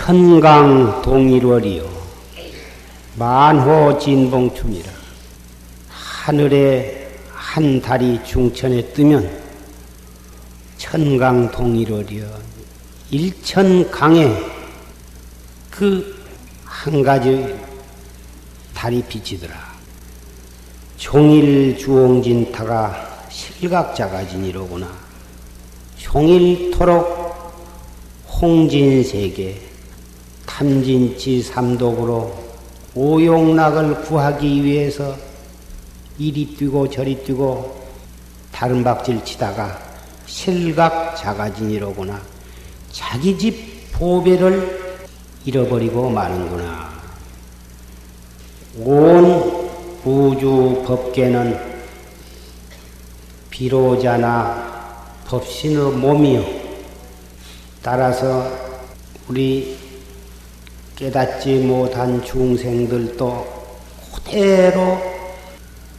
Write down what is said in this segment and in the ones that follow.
천강동일월이요 만호진봉춤이라. 하늘에 한 달이 중천에 뜨면 천강동일월이요 일천강에 그 한 가지 달이 비치더라. 종일주홍진타가 실각자가진이로구나. 종일토록 홍진세계 탐진치 삼독으로 오용락을 구하기 위해서 이리 뛰고 저리 뛰고 다른 박질 치다가 실각자가진이로구나. 자기 집 보배를 잃어버리고 마는구나. 온 우주 법계는 비로자나 법신의 몸이요. 따라서 우리 깨닫지 못한 중생들도 그대로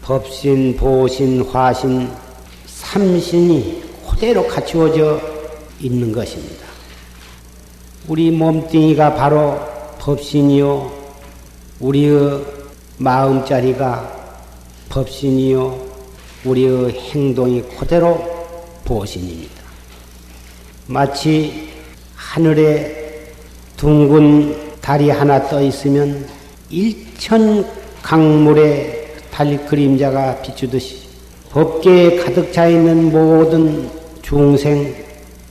법신, 보신, 화신, 삼신이 그대로 갖추어져 있는 것입니다. 우리 몸뚱이가 바로 법신이요, 우리의 마음자리가 법신이요, 우리의 행동이 그대로 보신입니다. 마치 하늘에 둥근 달이 하나 떠 있으면 일천 강물에 달 그림자가 비추듯이 법계에 가득 차 있는 모든 중생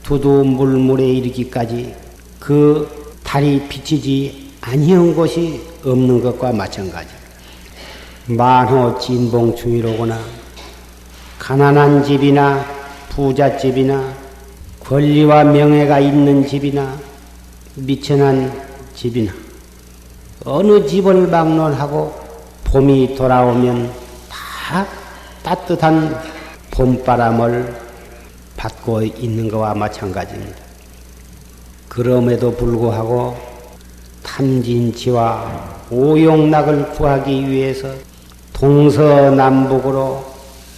두두 물물에 이르기까지 그 달이 비치지 아니한 곳이 없는 것과 마찬가지. 만호 진봉충이로구나. 가난한 집이나 부잣집이나 권리와 명예가 있는 집이나 미천한 집이나 어느 집을 막론하고 봄이 돌아오면 다 따뜻한 봄바람을 받고 있는 것과 마찬가지입니다. 그럼에도 불구하고 탐진치와 오용락을 구하기 위해서 동서남북으로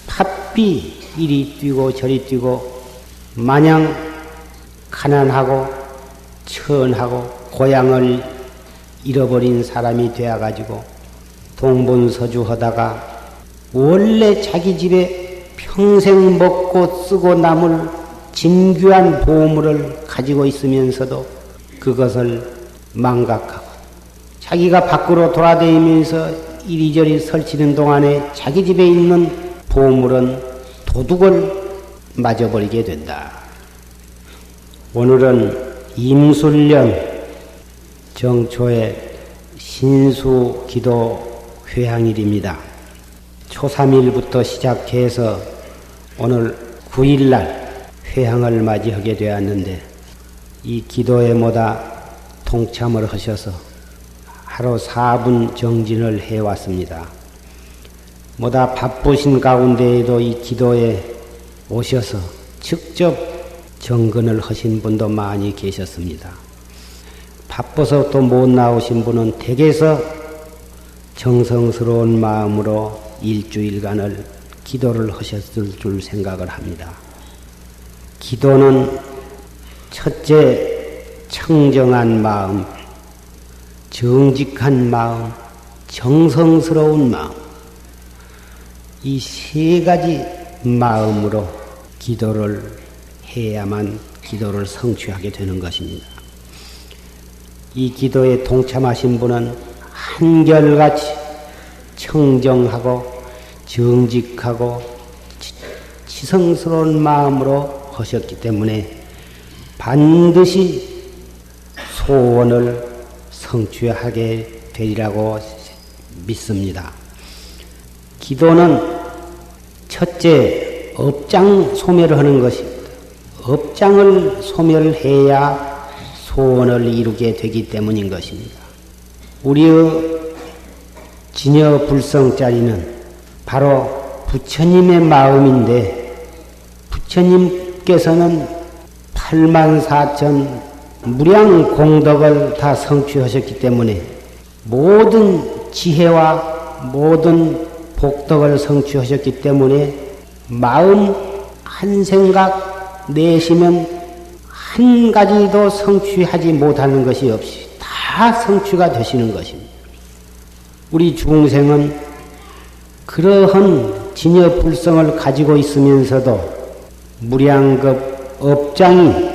팥비 이리 뛰고 저리 뛰고 마냥 가난하고 천하고 고향을 잃어버린 사람이 되어가지고 동분서주하다가 원래 자기 집에 평생 먹고 쓰고 남을 진귀한 보물을 가지고 있으면서도 그것을 망각하고 자기가 밖으로 돌아다니면서 이리저리 설치는 동안에 자기 집에 있는 보물은 도둑을 맞아버리게 된다. 오늘은 임술년 정초의 신수기도 회향일입니다. 초3일부터 시작해서 오늘 9일날 회향을 맞이하게 되었는데 이 기도에 모다 동참을 하셔서 하루 4분 정진을 해왔습니다. 모다 바쁘신 가운데에도 이 기도에 오셔서 직접 정근을 하신 분도 많이 계셨습니다. 바빠서 또 못 나오신 분은 댁에서 정성스러운 마음으로 일주일간을 기도를 하셨을 줄 생각을 합니다. 기도는 첫째 청정한 마음, 정직한 마음, 정성스러운 마음, 이 세 가지 마음으로 기도를 해야만 기도를 성취하게 되는 것입니다. 이 기도에 동참하신 분은 한결같이 청정하고 정직하고 지성스러운 마음으로 하셨기 때문에 반드시 소원을 성취하게 되리라고 믿습니다. 기도는 첫째 업장 소멸을 하는 것입니다. 업장을 소멸해야 소원을 이루게 되기 때문인 것입니다. 우리의 진여 불성자리는 바로 부처님의 마음인데 부처님께서는 84,000 무량 공덕을 다 성취하셨기 때문에 모든 지혜와 모든 복덕을 성취하셨기 때문에 마음 한 생각 내시면 한 가지도 성취하지 못하는 것이 없이 다 성취가 되시는 것입니다. 우리 중생은 그러한 진여불성을 가지고 있으면서도 무량겁 업장이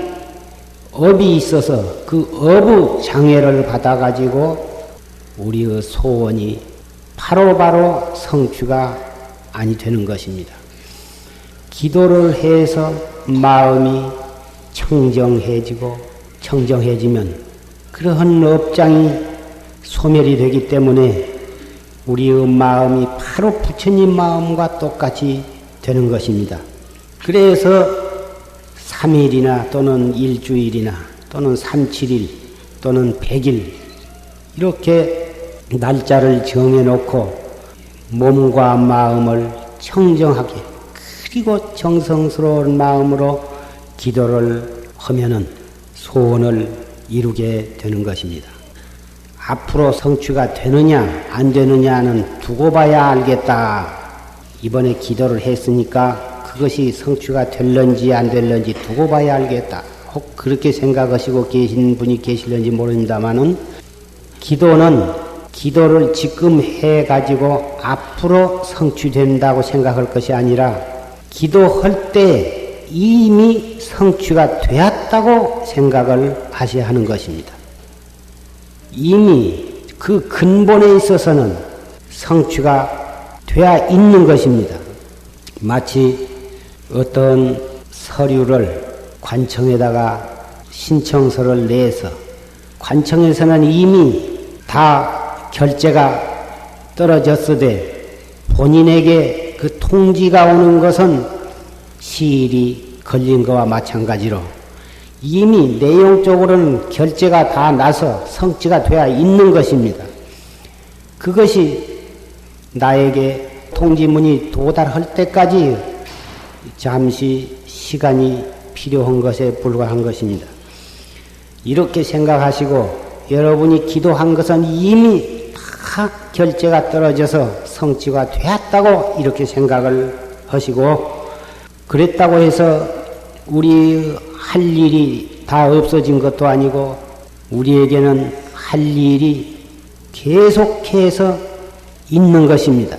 업이 있어서 그 업의 장애를 받아가지고 우리의 소원이 바로바로 성취가 아니 되는 것입니다. 기도를 해서 마음이 청정해지면 그러한 업장이 소멸이 되기 때문에 우리의 마음이 바로 부처님 마음과 똑같이 되는 것입니다. 그래서 3일이나 또는 일주일이나 또는 37일 또는 100일 이렇게 날짜를 정해놓고 몸과 마음을 청정하게 그리고 정성스러운 마음으로 기도를 하면은 소원을 이루게 되는 것입니다. 앞으로 성취가 되느냐 안 되느냐는 두고 봐야 알겠다. 이번에 기도를 했으니까 그것이 성취가 될런지 안 될런지 두고 봐야 알겠다. 혹 그렇게 생각하시고 계신 분이 계실런지 모릅니다마는 기도를 지금 해가지고 앞으로 성취된다고 생각할 것이 아니라 기도할 때 이미 성취가 되었다고 생각을 하셔야 하는 것입니다. 이미 그 근본에 있어서는 성취가 되어 있는 것입니다. 마치 어떤 서류를 관청에다가 신청서를 내서 관청에서는 이미 다 결제가 떨어졌으되 본인에게 그 통지가 오는 것은 시일이 걸린 것과 마찬가지로 이미 내용적으로는 결제가 다 나서 성취가 되어 있는 것입니다. 그것이 나에게 통지문이 도달할 때까지 잠시 시간이 필요한 것에 불과한 것입니다. 이렇게 생각하시고 여러분이 기도한 것은 이미 다 결제가 떨어져서 성취가 되었다고 이렇게 생각을 하시고 그랬다고 해서 우리 할 일이 다 없어진 것도 아니고 우리에게는 할 일이 계속해서 있는 것입니다.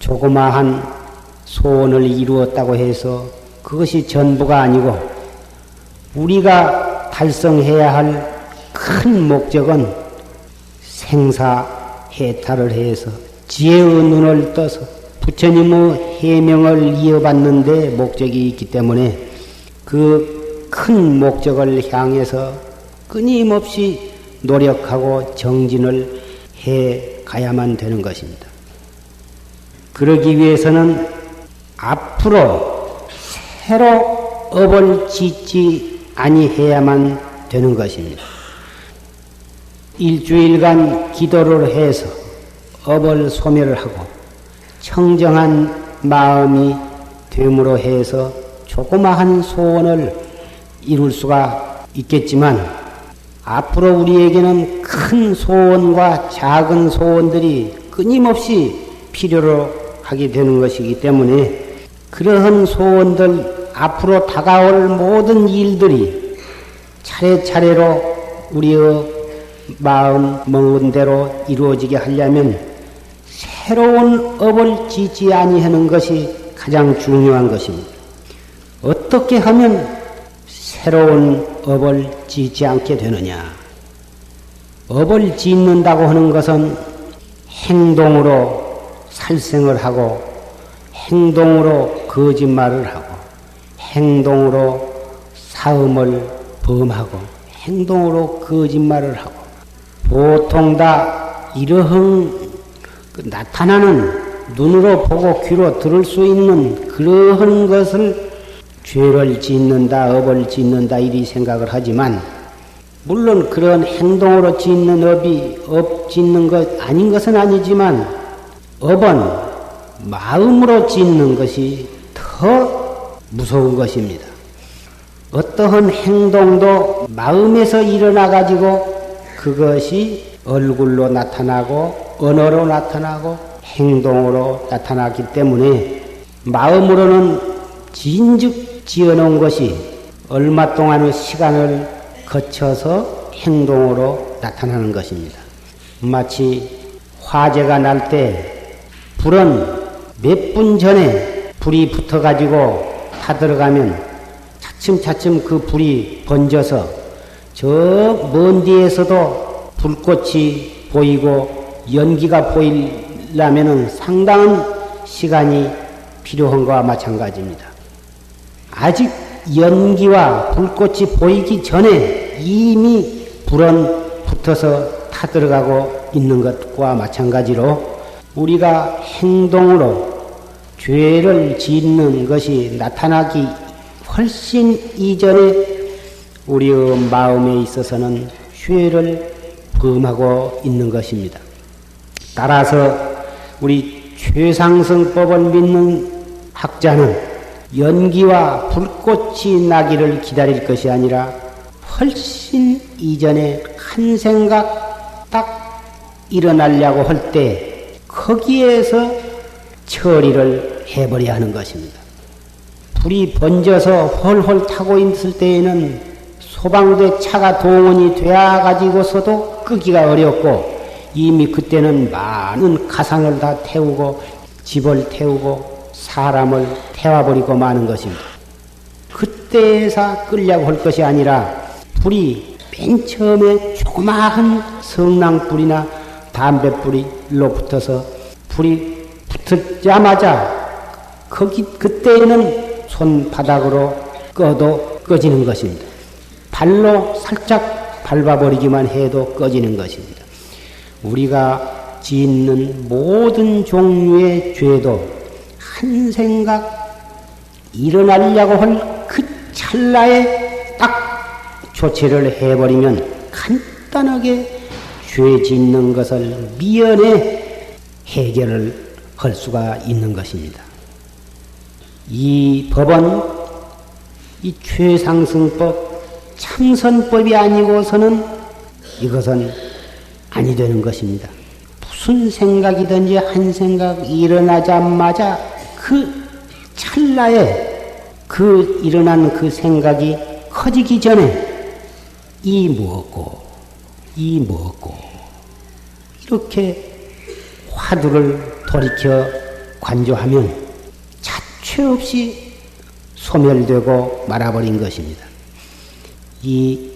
조그마한 소원을 이루었다고 해서 그것이 전부가 아니고 우리가 달성해야 할 큰 목적은 생사해탈을 해서 지혜의 눈을 떠서 부처님의 해명을 이어받는 데 목적이 있기 때문에 그 큰 목적을 향해서 끊임없이 노력하고 정진을 해 가야만 되는 것입니다. 그러기 위해서는 앞으로 새로 업을 짓지 아니해야만 되는 것입니다. 일주일간 기도를 해서 업을 소멸을 하고 청정한 마음이 됨으로 해서 조그마한 소원을 이룰 수가 있겠지만 앞으로 우리에게는 큰 소원과 작은 소원들이 끊임없이 필요로 하게 되는 것이기 때문에 그러한 소원들 앞으로 다가올 모든 일들이 차례차례로 우리의 마음 먹은 대로 이루어지게 하려면 새로운 업을 짓지 아니하는 것이 가장 중요한 것입니다. 어떻게 하면 새로운 업을 짓지 않게 되느냐? 업을 짓는다고 하는 것은 행동으로 살생을 하고 행동으로 거짓말을 하고 행동으로 사음을 범하고 행동으로 거짓말을 하고 보통 다 이러한 나타나는 눈으로 보고 귀로 들을 수 있는 그러한 것을 죄를 짓는다, 업을 짓는다 이리 생각을 하지만 물론 그런 행동으로 짓는 업이 업 짓는 것 아닌 것은 아니지만 업은 마음으로 짓는 것이 더 무서운 것입니다. 어떠한 행동도 마음에서 일어나 가지고 그것이 얼굴로 나타나고 언어로 나타나고 행동으로 나타나기 때문에 마음으로는 진즉 지어놓은 것이 얼마 동안의 시간을 거쳐서 행동으로 나타나는 것입니다. 마치 화재가 날 때 불은 몇 분 전에 불이 붙어가지고 타들어가면 차츰차츰 그 불이 번져서 저 먼 데에서도 불꽃이 보이고 연기가 보이려면 상당한 시간이 필요한 것과 마찬가지입니다. 아직 연기와 불꽃이 보이기 전에 이미 불은 붙어서 타들어가고 있는 것과 마찬가지로 우리가 행동으로 죄를 짓는 것이 나타나기 훨씬 이전에 우리의 마음에 있어서는 죄를 범하고 있는 것입니다. 따라서 우리 최상승법을 믿는 학자는 연기와 불꽃이 나기를 기다릴 것이 아니라 훨씬 이전에 한 생각 딱 일어나려고 할 때 거기에서 처리를 해버려야 하는 것입니다. 불이 번져서 홀홀 타고 있을 때에는 소방대 차가 동원이 되어 가지고서도 끄기가 어렵고 이미 그때는 많은 가상을 다 태우고 집을 태우고 사람을 태워버리고 마는 것입니다. 그때에서 끌려고 할 것이 아니라 불이 맨 처음에 조그마한 성낭불이나 담뱃불로 붙어서 불이 붙자마자 그때는 손바닥으로 꺼도 꺼지는 것입니다. 발로 살짝 밟아버리기만 해도 꺼지는 것입니다. 우리가 짓는 모든 종류의 죄도 한 생각 일어나려고 할 그 찰나에 딱 조치를 해버리면 간단하게 죄 짓는 것을 미연에 해결을 할 수가 있는 것입니다. 이 법은 이 최상승법 참선법이 아니고서는 이것은 아니 되는 것입니다. 무슨 생각이든지 한 생각 일어나자마자 그 찰나에 그 일어난 그 생각이 커지기 전에 이 무엇고 이렇게 화두를 돌이켜 관조하면 자체 없이 소멸되고 말아버린 것입니다. 이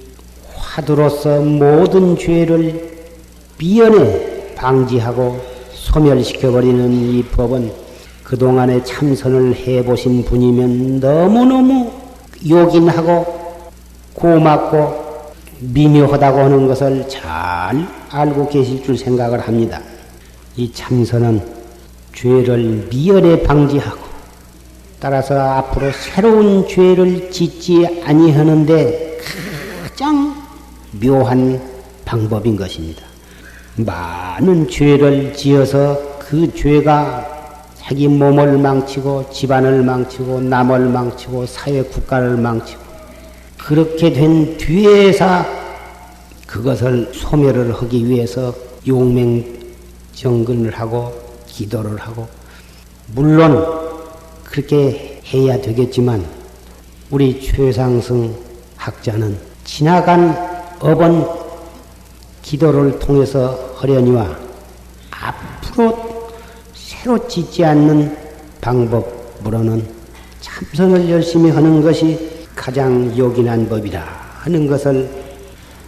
화두로서 모든 죄를 미연에 방지하고 소멸시켜버리는 이 법은 그동안에 참선을 해보신 분이면 너무너무 요긴하고 고맙고 미묘하다고 하는 것을 잘 알고 계실 줄 생각을 합니다. 이 참선은 죄를 미연에 방지하고 따라서 앞으로 새로운 죄를 짓지 아니하는데 가장 묘한 방법인 것입니다. 많은 죄를 지어서 그 죄가 자기 몸을 망치고 집안을 망치고 남을 망치고 사회 국가를 망치고 그렇게 된 뒤에서 그것을 소멸을 하기 위해서 용맹정근을 하고 기도를 하고 물론 그렇게 해야 되겠지만 우리 최상승 학자는 지나간 업은 기도를 통해서 하려니와 앞으로 새로 짓지 않는 방법으로는 참선을 열심히 하는 것이 가장 요긴한 법이다 하는 것을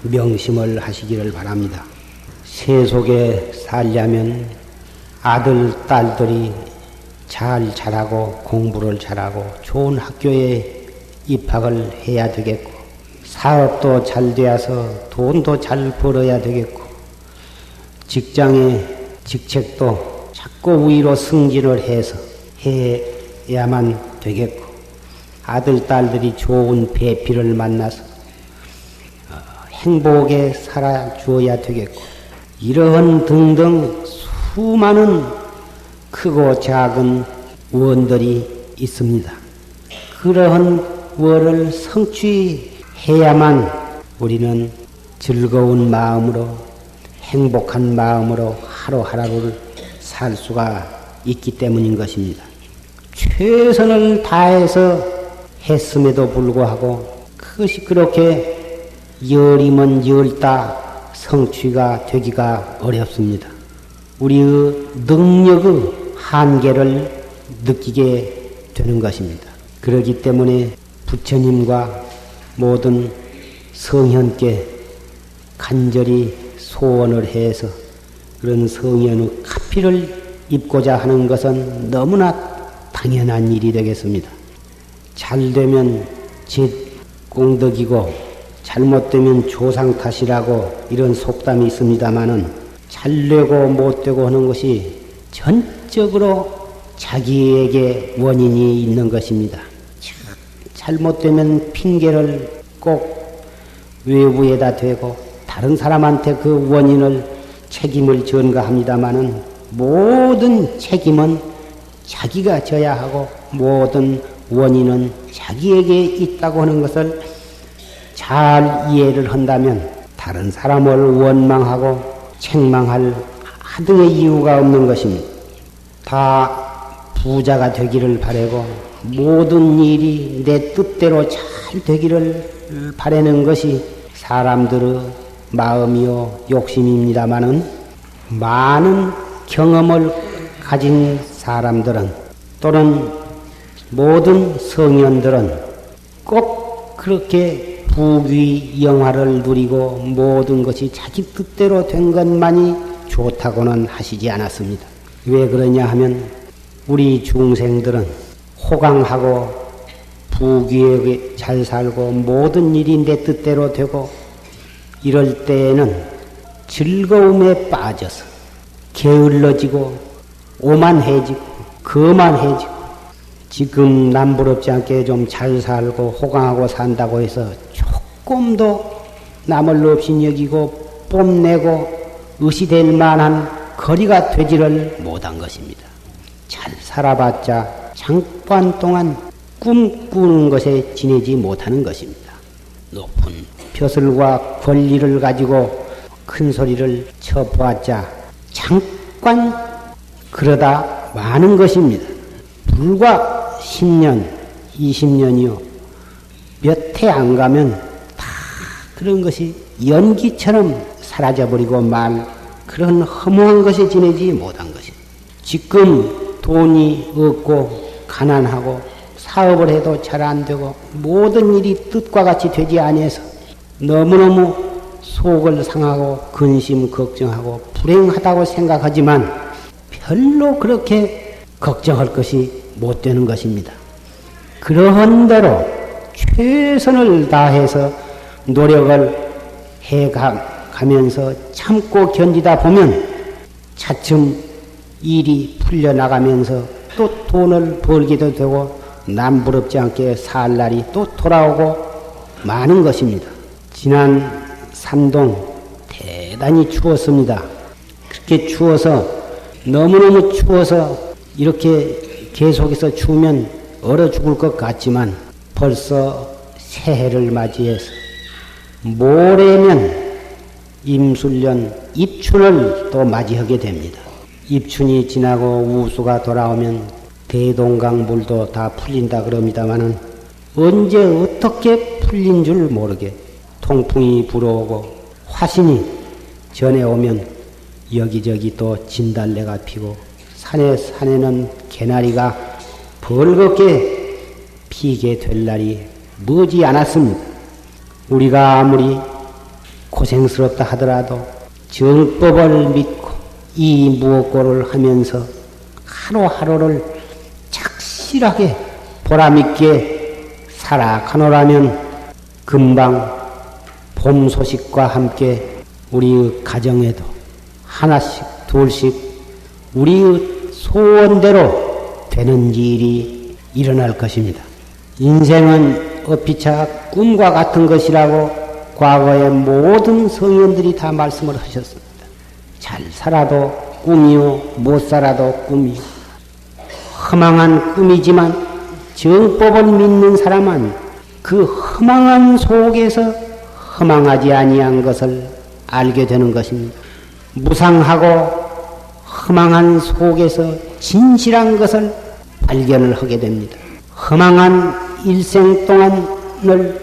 명심을 하시기를 바랍니다. 세속에 살려면 아들, 딸들이 잘 자라고 공부를 잘하고 좋은 학교에 입학을 해야 되겠고 사업도 잘 되어서 돈도 잘 벌어야 되겠고 직장의 직책도 자꾸 위로 승진을 해서 해야만 되겠고 아들, 딸들이 좋은 배필을 만나서 행복에 살아주어야 되겠고 이러한 등등 수많은 크고 작은 원들이 있습니다. 그러한 원을 성취해야만 우리는 즐거운 마음으로 행복한 마음으로 하루하루를 살 수가 있기 때문인 것입니다. 최선을 다해서 했음에도 불구하고 그것이 그렇게 열이면 열다 성취가 되기가 어렵습니다. 우리의 능력의 한계를 느끼게 되는 것입니다. 그렇기 때문에 부처님과 모든 성현께 간절히 소원을 해서 그런 성현의 카피를 입고자 하는 것은 너무나 당연한 일이 되겠습니다. 잘 되면 제 공덕이고 잘못되면 조상 탓이라고 이런 속담이 있습니다마는 잘 되고 못 되고 하는 것이 전적으로 자기에게 원인이 있는 것입니다. 잘못되면 핑계를 꼭 외부에다 대고 다른 사람한테 그 원인을 책임을 전가합니다마는 모든 책임은 자기가 져야 하고 모든 원인은 자기에게 있다고 하는 것을 잘 이해를 한다면 다른 사람을 원망하고 책망할 하등의 이유가 없는 것입니다. 다 부자가 되기를 바라고 모든 일이 내 뜻대로 잘 되기를 바라는 것이 사람들의 마음이요 욕심입니다마는 많은 경험을 가진 사람들은 또는 모든 성현들은 꼭 그렇게 부귀 영화를 누리고 모든 것이 자기 뜻대로 된 것만이 좋다고는 하시지 않았습니다. 왜 그러냐 하면 우리 중생들은 호강하고 부귀하게 잘 살고 모든 일이 내 뜻대로 되고 이럴 때에는 즐거움에 빠져서 게을러지고 오만해지고 거만해지고 지금 남부럽지 않게 좀 잘 살고 호강하고 산다고 해서 조금도 남을 없이 여기고 뽐내고 의시될 만한 거리가 되지를 못한 것입니다. 잘 살아봤자 잠깐 동안 꿈꾸는 것에 지내지 못하는 것입니다. 높은 벼슬과 권리를 가지고 큰 소리를 쳐보았자 잠깐 그러다 마는 것입니다. 불과 10년, 20년이요. 몇 해 안 가면 다 그런 것이 연기처럼 사라져버리고 말 그런 허무한 것에 지내지 못한 것입니다. 지금 돈이 없고 가난하고 사업을 해도 잘 안 되고 모든 일이 뜻과 같이 되지 아니해서 너무너무 속을 상하고 근심 걱정하고 불행하다고 생각하지만 별로 그렇게 걱정할 것이 못 되는 것입니다. 그러한 대로 최선을 다해서 노력을 해가면서 참고 견디다 보면 차츰 일이 풀려나가면서 또 돈을 벌기도 되고 남부럽지 않게 살 날이 또 돌아오고 많은 것입니다. 지난 산동 대단히 추웠습니다. 그렇게 추워서 너무너무 추워서 이렇게 계속해서 추우면 얼어 죽을 것 같지만 벌써 새해를 맞이해서 모레면 임술년 입춘을 또 맞이하게 됩니다. 입춘이 지나고 우수가 돌아오면 대동강 물도 다 풀린다 그럽니다마는 언제 어떻게 풀린 줄 모르게 통풍이 불어오고 화신이 전해 오면 여기저기 또 진달래가 피고 산에는 개나리가 벌겋게 피게 될 날이 머지 않았습니다. 우리가 아무리 고생스럽다 하더라도 정법을 믿고 이 무엇고를 하면서 하루하루를 착실하게 보람있게 살아가노라면 금방 봄 소식과 함께 우리의 가정에도 하나씩 둘씩 우리의 소원대로 되는 일이 일어날 것입니다. 인생은 어피차 꿈과 같은 것이라고 과거의 모든 성현들이 다 말씀을 하셨습니다. 잘 살아도 꿈이요, 못 살아도 꿈이요. 허망한 꿈이지만 정법을 믿는 사람은 그 허망한 속에서 허망하지 아니한 것을 알게 되는 것입니다. 무상하고 허망한 속에서 진실한 것을 발견을 하게 됩니다. 허망한 일생 동안을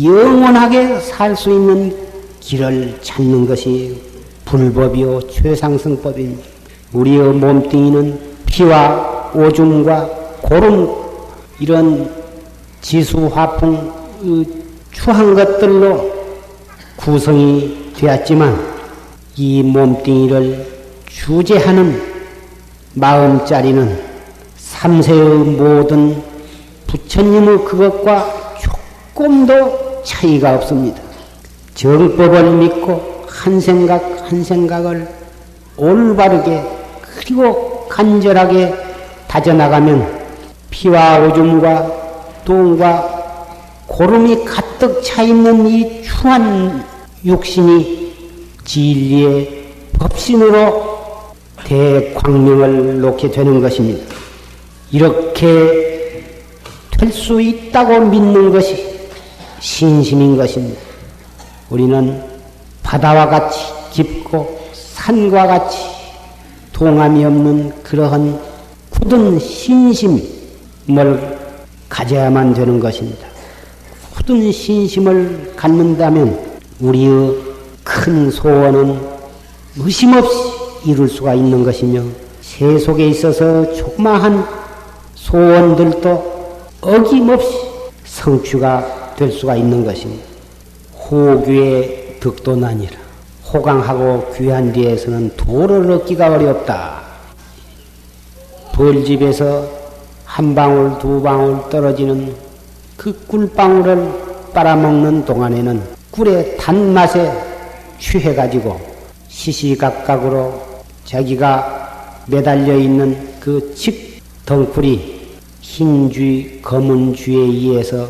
영원하게 살 수 있는 길을 찾는 것이 불법이요 최상승법입니다. 우리의 몸뚱이는 피와 오줌과 고름 이런 지수화풍 추한 것들로 구성이 되었지만 이 몸뚱이를 주재하는 마음자리는 삼세의 모든 부처님의 그것과 조금도 차이가 없습니다. 정법을 믿고 한 생각 한 생각을 올바르게 그리고 간절하게 다져나가면 피와 오줌과 똥과 고름이 가득 차있는 이 추한 육신이 진리의 법신으로 대광명을 놓게 되는 것입니다. 이렇게 될 수 있다고 믿는 것이 신심인 것입니다. 우리는 바다와 같이 깊고 산과 같이 동함이 없는 그러한 굳은 신심을 가져야만 되는 것입니다. 굳은 신심을 갖는다면 우리의 큰 소원은 의심 없이 이룰 수가 있는 것이며 세속에 있어서 조그마한 소원들도 어김없이 성취가 될 수가 있는 것입니다. 호귀의 득도나니라. 호강하고 귀한 뒤에서는 도를 얻기가 어렵다. 벌집에서 한 방울 두 방울 떨어지는 그 꿀방울을 빨아먹는 동안에는 꿀의 단맛에 취해가지고 시시각각으로 자기가 매달려 있는 그 칡 덩굴이 흰 쥐, 검은 쥐에 의해서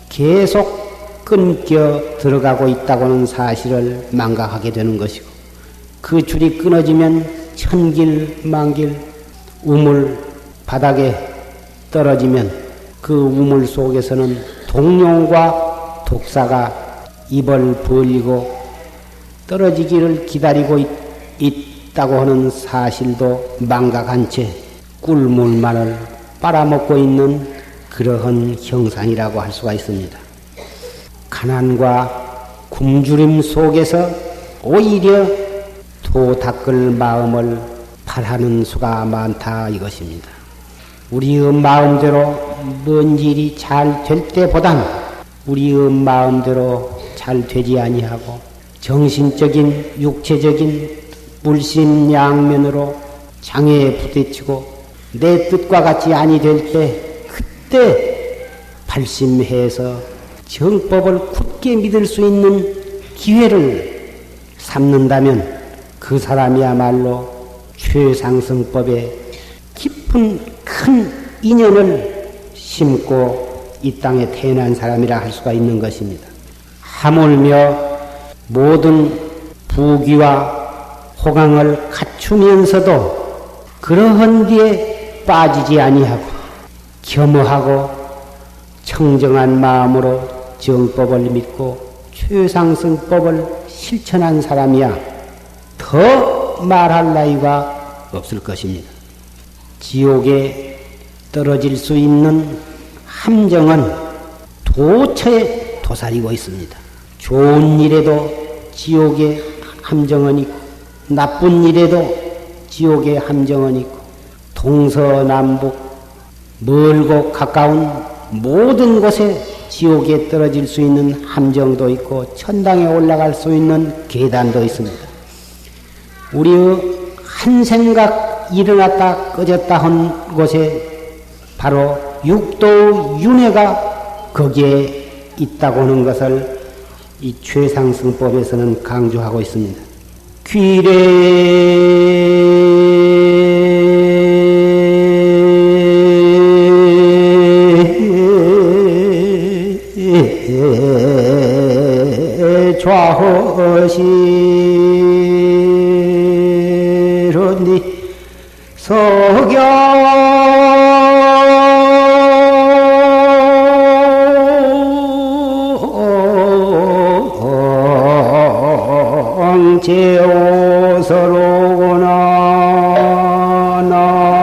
계속 끊겨 들어가고 있다고는 사실을 망각하게 되는 것이고, 그 줄이 끊어지면 천길 만길 우물 바닥에 떨어지면 그 우물 속에서는 동룡과 독사가 입을 벌리고 떨어지기를 기다리고 있다고 하는 사실도 망각한 채 꿀물만을 빨아먹고 있는 그러한 형상이라고 할 수가 있습니다. 가난과 굶주림 속에서 오히려 도 닦을 마음을 발하는 수가 많다 이것입니다. 우리의 마음대로 뭔 일이 잘 될 때보단 우리의 마음대로 잘 되지 아니하고 정신적인 육체적인 물심양면으로 장애에 부딪히고 내 뜻과 같이 아니 될 때 그때 발심해서 정법을 굳게 믿을 수 있는 기회를 삼는다면 그 사람이야말로 최상승법에 깊은 큰 인연을 심고 이 땅에 태어난 사람이라 할 수가 있는 것입니다. 하물며 모든 부귀와 호강을 갖추면서도 그러한 뒤에 빠지지 아니하고 겸허하고 청정한 마음으로 정법을 믿고 최상승법을 실천한 사람이야 더 말할 나위가 없을 것입니다. 지옥에 떨어질 수 있는 함정은 도처에 도사리고 있습니다. 좋은 일에도 지옥에 함정은 있고 나쁜 일에도 지옥에 함정은 있고 동서남북 멀고 가까운 모든 곳에 지옥에 떨어질 수 있는 함정도 있고 천당에 올라갈 수 있는 계단도 있습니다. 우리의 한 생각 일어났다 꺼졌다 한 곳에 바로 육도의 윤회가 거기에 있다고 하는 것을 이 최상승법에서는 강조하고 있습니다. 귀래 좌허시로니 석영 제오서로구나 나무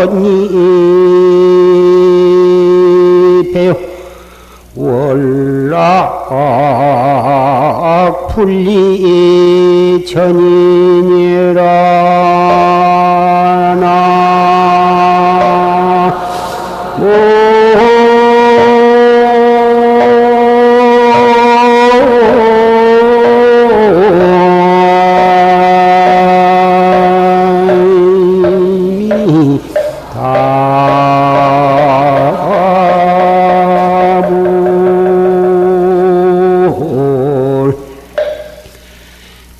원이 배요 월락 분리 전인이라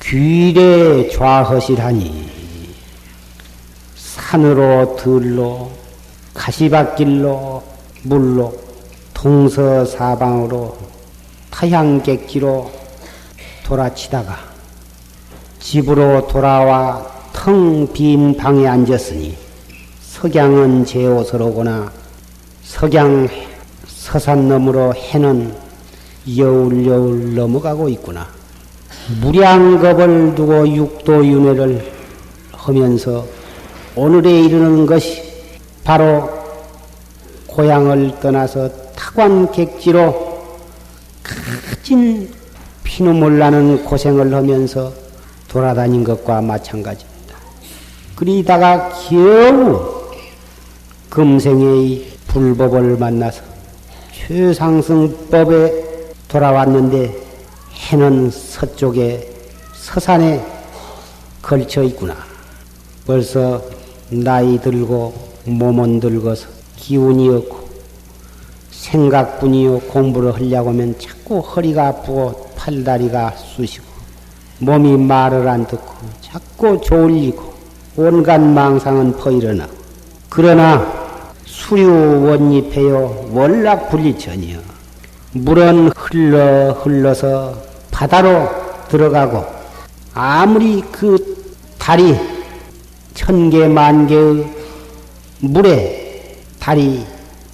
귀래 좌허실하니 산으로 들로 가시밭길로 물로 동서사방으로 타향객지로 돌아치다가 집으로 돌아와 텅 빈 방에 앉았으니 석양은 제 옷으로구나. 석양 서산 너머로 해는 여울여울 넘어가고 있구나. 무량겁을 두고 육도윤회를 하면서 오늘에 이르는 것이 바로 고향을 떠나서 타관객지로 가진 피눈물 나는 고생을 하면서 돌아다닌 것과 마찬가지입니다. 그러다가 겨우 금생의 불법을 만나서 최상승법에 돌아왔는데 해는 서쪽에 서산에 걸쳐 있구나. 벌써 나이 들고 몸은 늙어서 기운이 없고 생각뿐이요 공부를 하려고 하면 자꾸 허리가 아프고 팔다리가 쑤시고 몸이 말을 안 듣고 자꾸 졸리고 온갖 망상은 퍼일어나. 그러나 수류 원잎해요 월락 분리천이여. 물은 흘러서 바다로 들어가고 아무리 그 달이 천개 만개의 물에 달이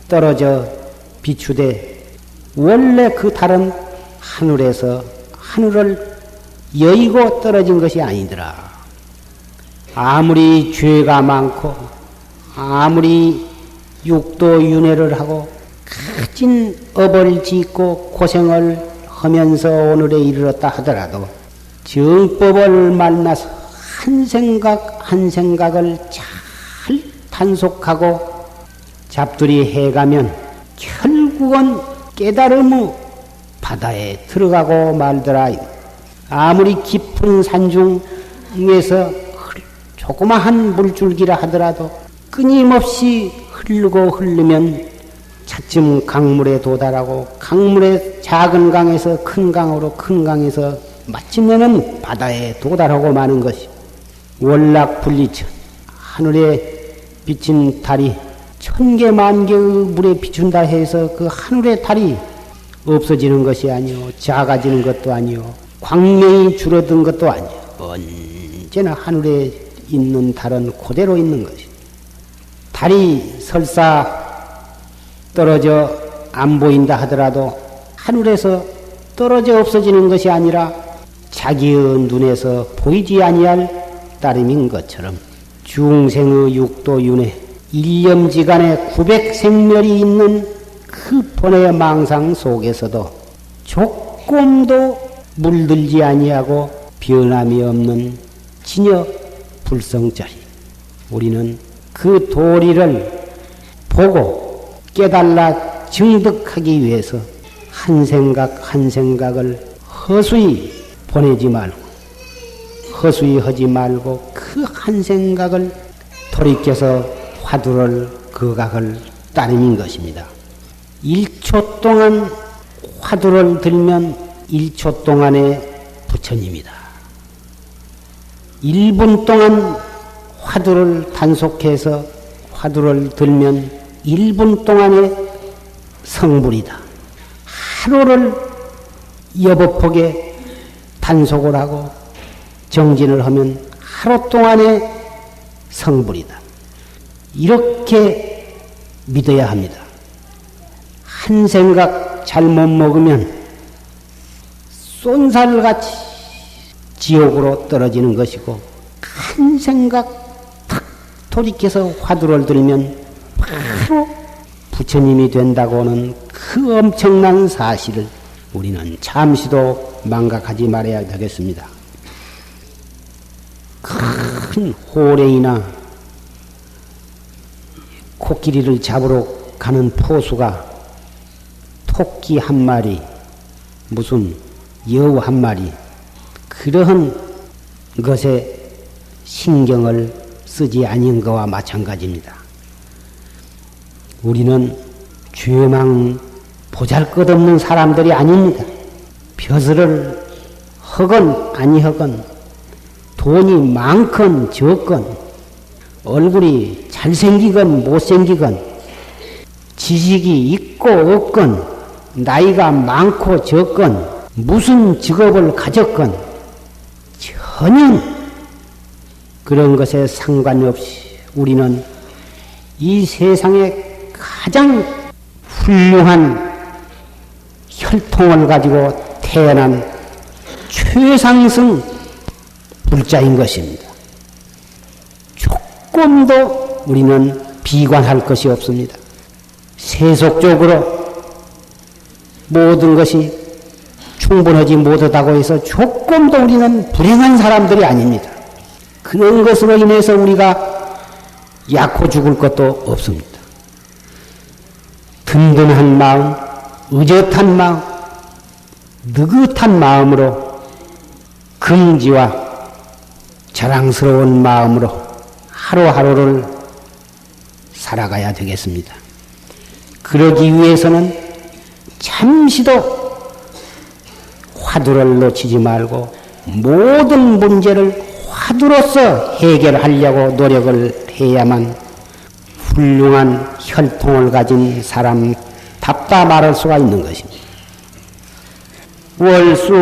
떨어져 비추되 원래 그 달은 하늘에서 하늘을 여의고 떨어진 것이 아니더라. 아무리 죄가 많고 아무리 육도윤회를 하고 가진 업을 짓고 고생을 하면서 오늘에 이르렀다 하더라도 정법을 만나서 한 생각 한 생각을 잘 단속하고 잡들이 해가면 결국은 깨달음의 바다에 들어가고 말더라. 아무리 깊은 산중에서 조그마한 물줄기라 하더라도 끊임없이 흐르고 흐르면 차츰 강물에 도달하고 강물의 작은 강에서 큰 강으로 큰 강에서 마침내는 바다에 도달하고 마는 것이 월락분리천. 하늘에 비친 달이 천개 만개의 물에 비춘다 해서 그 하늘의 달이 없어지는 것이 아니오, 작아지는 것도 아니오, 광명이 줄어든 것도 아니오. 언제나 하늘에 있는 달은 그대로 있는 것이. 달이 설사 떨어져 안 보인다 하더라도 하늘에서 떨어져 없어지는 것이 아니라 자기의 눈에서 보이지 아니할 따름인 것처럼 중생의 육도윤회 일념지간에 900생멸이 있는 그 본의 망상 속에서도 조금도 물들지 아니하고 변함이 없는 진여 불성자리. 우리는 그 도리를 보고 깨달아 증득하기 위해서 한 생각 한 생각을 허수히 보내지 말고 허수히 하지 말고 그 한 생각을 돌이켜서 화두를 거각을 따름인 것입니다. 1초 동안 화두를 들면 1초 동안의 부처님이다. 1분 동안 화두를 단속해서 화두를 들면 1분 동안의 성불이다. 하루를 여법하게 단속을 하고 정진을 하면 하루 동안의 성불이다. 이렇게 믿어야 합니다. 한 생각 잘못 먹으면 쏜살같이 지옥으로 떨어지는 것이고, 한 생각 탁 돌이켜서 화두를 들면 바로 부처님이 된다고는 그 엄청난 사실을 우리는 잠시도 망각하지 말아야 되겠습니다. 큰 호랭이나 코끼리를 잡으러 가는 포수가 토끼 한 마리, 무슨 여우 한 마리, 그러한 것에 신경을 쓰지 아닌 것과 마찬가지입니다. 우리는 죄망 보잘것없는 사람들이 아닙니다. 벼슬을 허건 아니허건, 돈이 많건 적건, 얼굴이 잘생기건 못생기건, 지식이 있고 없건, 나이가 많고 적건, 무슨 직업을 가졌건 전혀 그런 것에 상관없이 우리는 이 세상에 가장 훌륭한 혈통을 가지고 태어난 최상승 불자인 것입니다. 조금도 우리는 비관할 것이 없습니다. 세속적으로 모든 것이 충분하지 못하다고 해서 조금도 우리는 불행한 사람들이 아닙니다. 그런 것으로 인해서 우리가 약호 죽을 것도 없습니다. 든든한 마음, 의젓한 마음, 느긋한 마음으로, 긍지와 자랑스러운 마음으로 하루하루를 살아가야 되겠습니다. 그러기 위해서는 잠시도 화두를 놓치지 말고 모든 문제를 화두로서 해결하려고 노력을 해야만 훌륭한 혈통을 가진 사람답다 말할 수가 있는 것입니다. 월수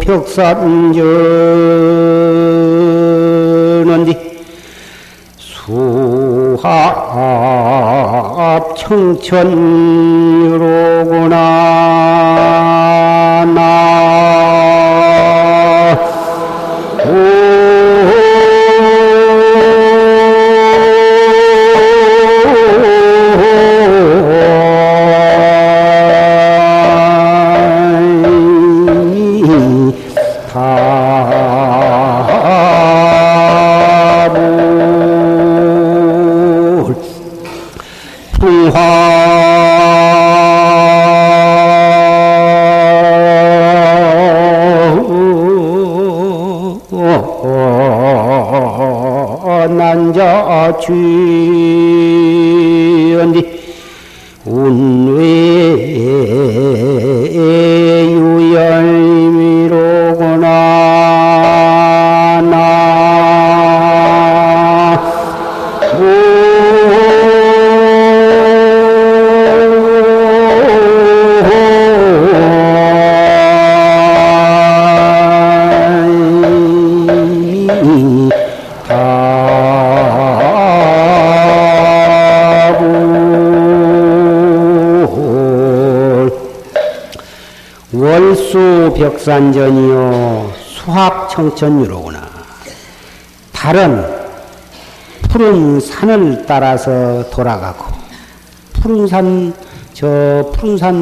벽산전언디 수합 청천유로구나 나 난자취언디 운외유열미로구나 월수벽산전이요 수합청천유로구나. 달은 푸른 산을 따라서 돌아가고 푸른 산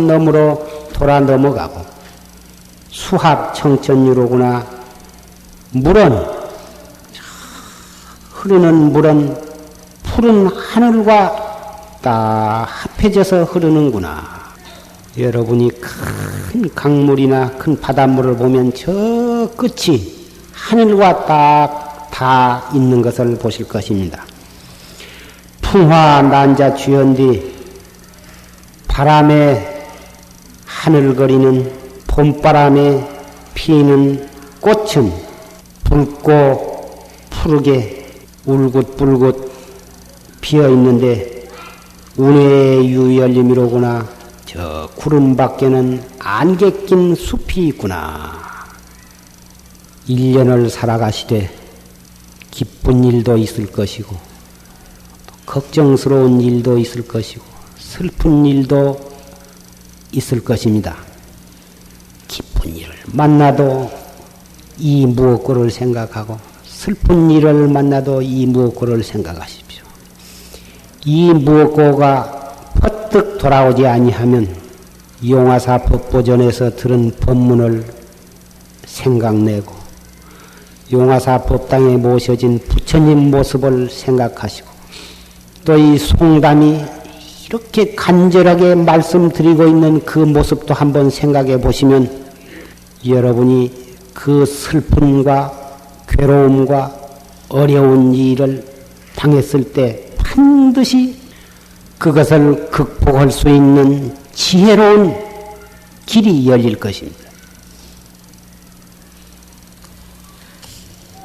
너머로 돌아 넘어가고, 수합청천유로구나. 물은, 흐르는 물은 푸른 하늘과 딱 합해져서 흐르는구나. 여러분이 큰 강물이나 큰 바닷물을 보면 저 끝이 하늘과 딱 다 있는 것을 보실 것입니다. 풍화 난자 주연디, 바람에 하늘거리는 봄바람에 피는 꽃은 붉고 푸르게 울긋불긋 피어 있는데 운의 유열림이로구나. 저 구름 밖에는 안개 낀 숲이 있구나. 1년을 살아가시되 기쁜 일도 있을 것이고 걱정스러운 일도 있을 것이고 슬픈 일도 있을 것입니다. 기쁜 일을 만나도 이 무엇고를 생각하고 슬픈 일을 만나도 이 무엇고를 생각하십시오. 이 무엇고가 퍼뜩 돌아오지 아니하면 용화사 법보전에서 들은 법문을 생각내고 용화사 법당에 모셔진 부처님 모습을 생각하시고 또 이 송담이 이렇게 간절하게 말씀드리고 있는 그 모습도 한번 생각해 보시면 여러분이 그 슬픔과 괴로움과 어려운 일을 당했을 때 반드시 그것을 극복할 수 있는 지혜로운 길이 열릴 것입니다.